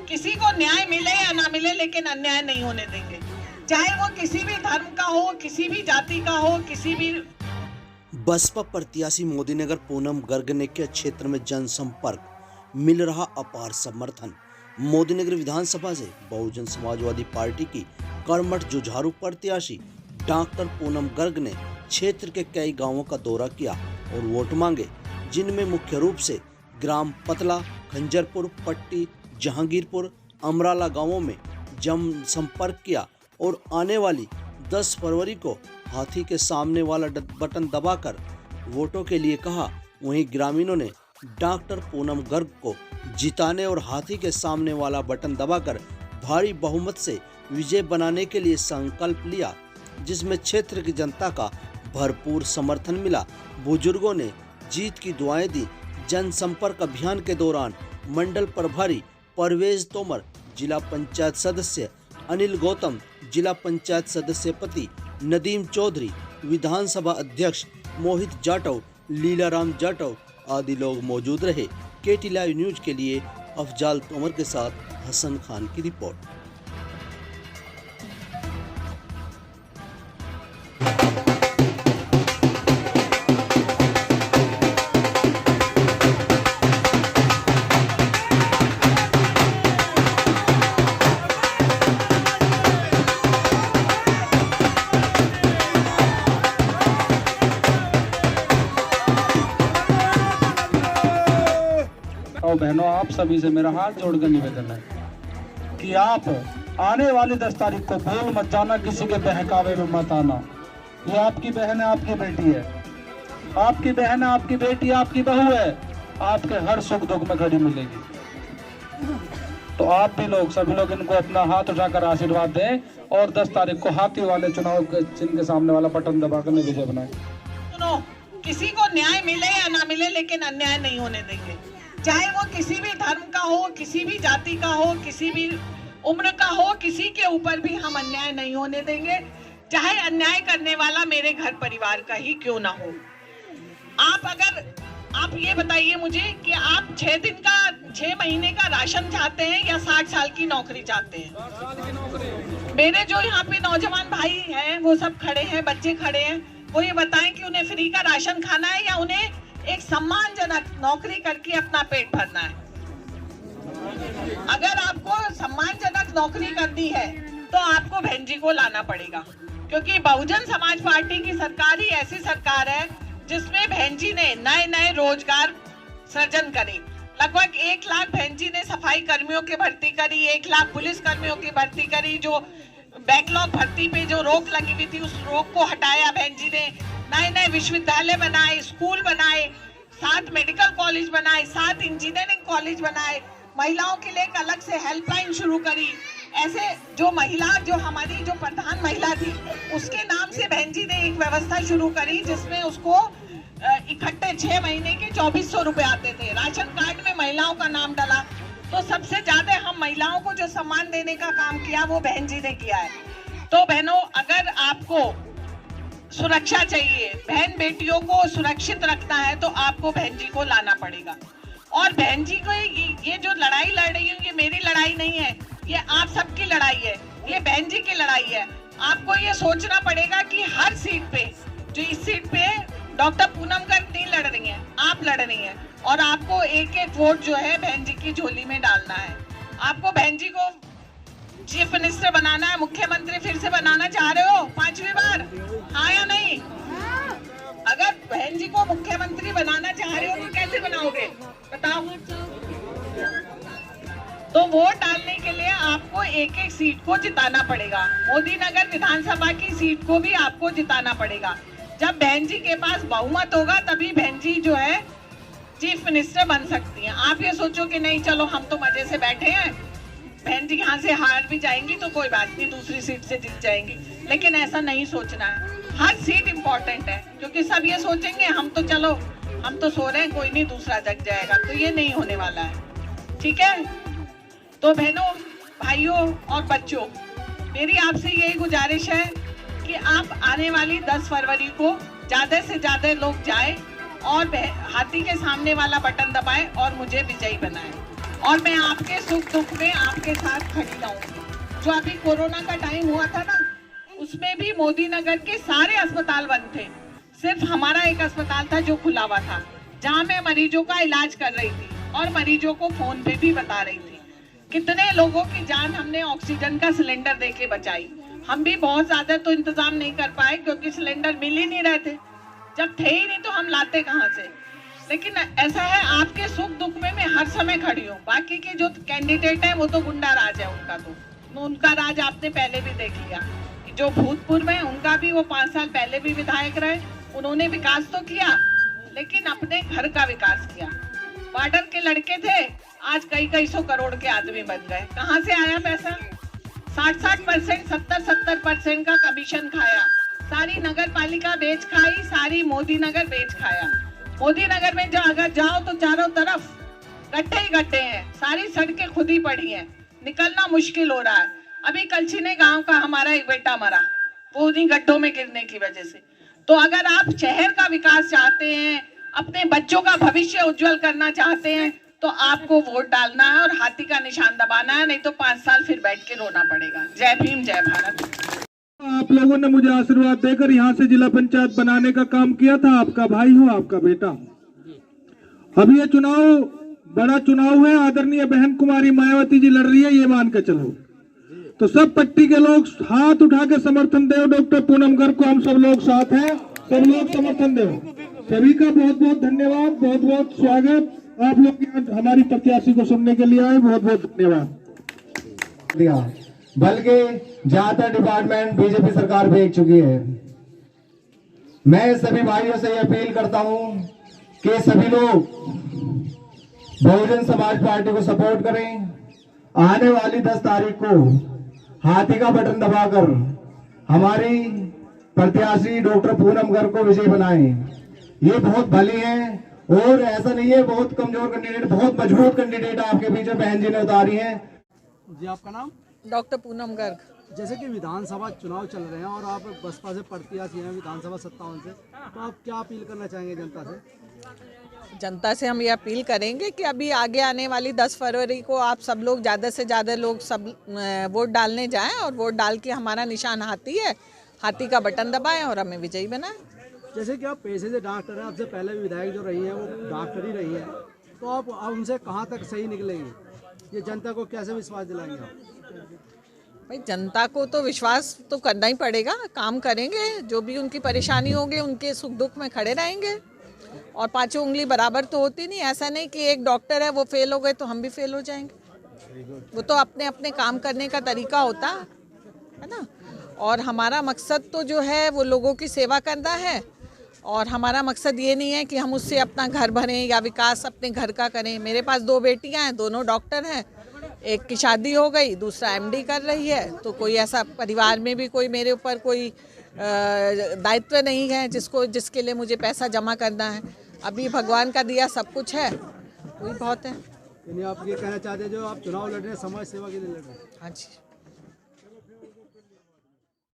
किसी को न्याय मिले या ना मिले, लेकिन अन्याय नहीं होने देंगे, चाहे वो किसी भी धर्म का हो, किसी भी जाति का हो, किसी भी। बसपा प्रत्याशी मोदीनगर पूनम गर्ग ने के क्षेत्र में जनसंपर्क, मिल रहा अपार समर्थन। मोदीनगर विधानसभा से बहुजन समाजवादी पार्टी की कर्मठ जुझारू प्रत्याशी डॉक्टर पूनम गर्ग ने क्षेत्र के कई गांवों का दौरा किया और वोट मांगे, जिनमें मुख्य रूप से ग्राम पतला, खंजरपुर, पट्टी, जहांगीरपुर, अमराला गांवों में जनसंपर्क किया और आने वाली 10 फरवरी को हाथी के सामने वाला बटन दबाकर वोटों के लिए कहा। वहीं ग्रामीणों ने डॉक्टर पूनम गर्ग को जिताने और हाथी के सामने वाला बटन दबाकर भारी बहुमत से विजय बनाने के लिए संकल्प लिया, जिसमें क्षेत्र की जनता का भरपूर समर्थन मिला। बुजुर्गों ने जीत की दुआएं दी। जनसंपर्क अभियान के दौरान मंडल प्रभारी परवेज तोमर, जिला पंचायत सदस्य अनिल गौतम, जिला पंचायत सदस्य पति नदीम चौधरी, विधानसभा अध्यक्ष मोहित जाटव, लीलाराम जाटव आदि लोग मौजूद रहे। केटी लाइव न्यूज के लिए अफजाल तोमर के साथ हसन खान की रिपोर्ट। और बहनों, आप सभी से मेरा हाथ जोड़कर निवेदन है कि आप आने वाली 10 तारीख को भूल मत जाना, किसी के बहकावे में मत आना। ये आपकी बहन है, आपकी बेटी है, आपकी बहन है, आपकी बेटी, आपकी बहू है, आपके हर सुख दुख में खड़ी मिलेगी। तो आप भी लोग, सभी लोग इनको अपना हाथ उठाकर आशीर्वाद दें और 10 तारीख को हाथी वाले चुनाव के चिन्ह के सामने वाला बटन दबाकर विजय बनाए। सुनो, किसी को न्याय मिले या ना मिले, लेकिन अन्याय नहीं होने देंगे, चाहे वो किसी भी धर्म का हो, किसी भी जाति का हो, किसी भी उम्र का हो, किसी के ऊपर भी हम अन्याय नहीं होने देंगे, चाहे अन्याय करने वाला मेरे घर परिवार का ही क्यों ना हो। आप ये बताइए मुझे कि आप 6 महीने का राशन चाहते हैं या 60 साल की नौकरी चाहते हैं? मेरे जो यहाँ पे नौजवान भाई हैं, वो सब खड़े हैं, बच्चे खड़े हैं, वो ये बताएं कि उन्हें फ्री का राशन खाना है या उन्हें एक सम्मानजनक नौकरी करके अपना पेट भरना है। अगर आपको सम्मानजनक नौकरी करनी है तो आपको बहन जी को लाना पड़ेगा, क्योंकि बहुजन समाज पार्टी की सरकार ही ऐसी सरकार है जिसमें बहन जी ने नए नए रोजगार सृजन करे। लगभग 1 लाख बहन जी ने सफाई कर्मियों की भर्ती करी, 1 लाख पुलिस कर्मियों की भर्ती करी, जो बैकलॉग भर्ती पे जो रोक लगी हुई थी उस रोक को हटाया बहन जी ने, नए नए विश्वविद्यालय बनाए, स्कूल बनाए, 7 मेडिकल कॉलेज बनाए, 7 इंजीनियरिंग कॉलेज बनाए, महिलाओं के लिए एक अलग से हेल्पलाइन शुरू करी। ऐसे जो महिला, जो हमारी जो प्रधान महिला थी, उसके नाम से बहन जी ने एक व्यवस्था शुरू करी जिसमें उसको इकट्ठे 6 महीने के 2400 रुपए आते थे। राशन कार्ड में महिलाओं का नाम डाला, तो सबसे ज्यादा हम महिलाओं को जो सम्मान देने का काम किया वो बहन जी ने किया है। तो बहनों, अगर आपको सुरक्षा चाहिए, बहन बेटियों को सुरक्षित रखना है, तो आपको बहन जी को लाना पड़ेगा। और बहन जी को ये जो लड़ाई लड़ रही हूँ, ये मेरी लड़ाई नहीं है, ये आप सबकी लड़ाई है, ये बहन जी की लड़ाई है। आपको ये सोचना पड़ेगा कि हर सीट पे, जो इस सीट पे डॉक्टर पूनम गर्ग नहीं लड़ रही हैं, आप लड़ रही हैं, और आपको एक एक वोट जो है बहन जी की झोली में डालना है। आपको बहन जी को चीफ मिनिस्टर बनाना है, मुख्यमंत्री फिर से बनाना चाह रहे हो 5वीं बार, हाँ या नहीं? अगर बहन जी को मुख्यमंत्री बनाना चाह रहे हो तो कैसे बनाओगे, बताओ? तो वोट डालने के लिए आपको एक एक सीट को जिताना पड़ेगा। मोदीनगर विधानसभा की सीट को भी आपको जिताना पड़ेगा। जब बहन जी के पास बहुमत होगा तभी बहन जी जो है चीफ मिनिस्टर बन सकती हैं। आप ये सोचो कि नहीं, चलो हम तो मजे से बैठे हैं, बहन जी यहाँ से हार भी जाएंगी तो कोई बात नहीं, दूसरी सीट से जीत जाएंगी, लेकिन ऐसा नहीं सोचना है। हर सीट इम्पोर्टेंट है, क्योंकि सब ये सोचेंगे हम तो चलो, हम तो सो रहे हैं, कोई नहीं, दूसरा जग जाएगा, तो ये नहीं होने वाला है। ठीक है? तो बहनों, भाइयों और बच्चों, मेरी आपसे यही गुजारिश है कि आप आने वाली 10 फरवरी को ज्यादा से ज्यादा लोग जाएं और हाथी के सामने वाला बटन दबाएं और मुझे विजयी बनाएं। और मैं आपके सुख दुख में आपके साथ खड़ी रहूंगी। जो अभी कोरोना का टाइम हुआ था ना, उसमें भी मोदी नगर के सारे अस्पताल बंद थे, सिर्फ हमारा एक अस्पताल था जो खुला हुआ था, जहां मैं मरीजों का इलाज कर रही थी और मरीजों को फोन पे भी बता रही थी। कितने लोगों की जान हमने ऑक्सीजन का सिलेंडर देके बचाई। हम भी बहुत ज्यादा तो इंतजाम नहीं कर पाए क्योंकि सिलेंडर मिल ही नहीं रहे थे। जब थे ही नहीं तो हम लाते कहाँ से। लेकिन ऐसा है, आपके सुख दुख में मैं हर समय खड़ी हूँ। बाकी के जो कैंडिडेट है वो तो गुंडा राज है उनका राज आपने पहले भी देख लिया। जो भूतपूर्व है उनका भी, वो 5 साल पहले भी विधायक रहे, उन्होंने विकास तो किया लेकिन अपने घर का विकास किया। बॉर्डर के लड़के थे, आज कई सौ करोड़ के आदमी बन गए। कहाँ से आया पैसा? 60% 70% का कमीशन खाया। सारी नगर पालिका बेच खाई, सारी मोदी नगर बेच खाया। मोदी नगर में अगर जाओ तो चारों तरफ गड्ढे ही गड्ढे हैं, सारी सड़कें खुद ही पड़ी हैं, निकलना मुश्किल हो रहा है। अभी कलछीने गांव का हमारा एक बेटा मरा, वो उन्हीं गड्ढों में गिरने की वजह से। तो अगर आप शहर का विकास चाहते हैं, अपने बच्चों का भविष्य उज्जवल करना चाहते हैं, तो आपको वोट डालना है और हाथी का निशान दबाना है, नहीं तो 5 साल फिर बैठ के रोना पड़ेगा। जय भीम, जय भारत। आप लोगों ने मुझे आशीर्वाद देकर यहाँ से जिला पंचायत बनाने का काम किया था। आपका भाई हूँ, आपका बेटा। अभी ये चुनाव बड़ा चुनाव है, आदरणीय बहन कुमारी मायावती जी लड़ रही है, ये मान के चलो। तो सब पट्टी के लोग हाथ उठा के समर्थन दो डॉक्टर पूनम गर्ग को। हम सब लोग साथ हैं, सब लोग समर्थन दो। सभी का बहुत बहुत धन्यवाद, बहुत बहुत स्वागत। आप लोग यहाँ हमारी प्रत्याशी को सुनने के लिए आए, बहुत बहुत धन्यवाद। बल्कि ज्यादा डिपार्टमेंट बीजेपी सरकार भेज चुकी है। मैं सभी भाइयों से यह अपील करता हूं कि सभी लोग बहुजन समाज पार्टी को सपोर्ट करें। आने वाली 10 तारीख को हाथी का बटन दबाकर हमारी प्रत्याशी डॉक्टर पूनम गर्ग को विजयी बनाएं। ये बहुत भली है और ऐसा नहीं है बहुत कमजोर कैंडिडेट, बहुत मजबूत कैंडिडेट आपके बीच में बहन जी ने उतारी है। जी, आपका नाम? डॉक्टर पूनम गर्ग। जैसे कि विधानसभा चुनाव चल रहे हैं और आप बसपा से प्रत्याशी हैं विधानसभा 57 से, तो आप क्या अपील करना चाहेंगे जनता से? जनता से हम ये अपील करेंगे कि अभी आगे आने वाली 10 फरवरी को आप सब लोग ज़्यादा से ज़्यादा लोग सब वोट डालने जाएं और वोट डाल के हमारा निशान हाथी है, हाथी का बटन दबाएं और हमें विजयी बनाएं। जैसे कि आप पेशे से डॉक्टर हैं, आपसे पहले भी विधायक जो रही हैं वो डॉक्टर ही रही हैं, तो आप उनसे कहाँ तक सही निकलेंगे? ये जनता को कैसे विश्वास दिलाएंगे आप? भाई, जनता को तो विश्वास तो करना ही पड़ेगा, काम करेंगे, जो भी उनकी परेशानी होगी उनके सुख दुख में खड़े रहेंगे। और 5 उंगली बराबर तो होती नहीं, ऐसा नहीं कि एक डॉक्टर है वो फेल हो गए तो हम भी फेल हो जाएंगे। वो तो अपने अपने काम करने का तरीका होता है ना। और हमारा मकसद तो जो है वो लोगों की सेवा करना है। और हमारा मकसद ये नहीं है कि हम उससे अपना घर भरें या विकास अपने घर का करें। मेरे पास 2 बेटियां हैं, दोनों डॉक्टर हैं। एक की शादी हो गई, दूसरा MD कर रही है। तो कोई ऐसा परिवार में भी कोई मेरे ऊपर कोई दायित्व नहीं है जिसके लिए मुझे पैसा जमा करना है। अभी भगवान का दिया सब कुछ है, वही बहुत है। यानी आप ये कहना चाहते हैं जो आप चुनाव लड़ रहे हैं समाज सेवा के लिए लड़ रहे हैं? हाँ जी।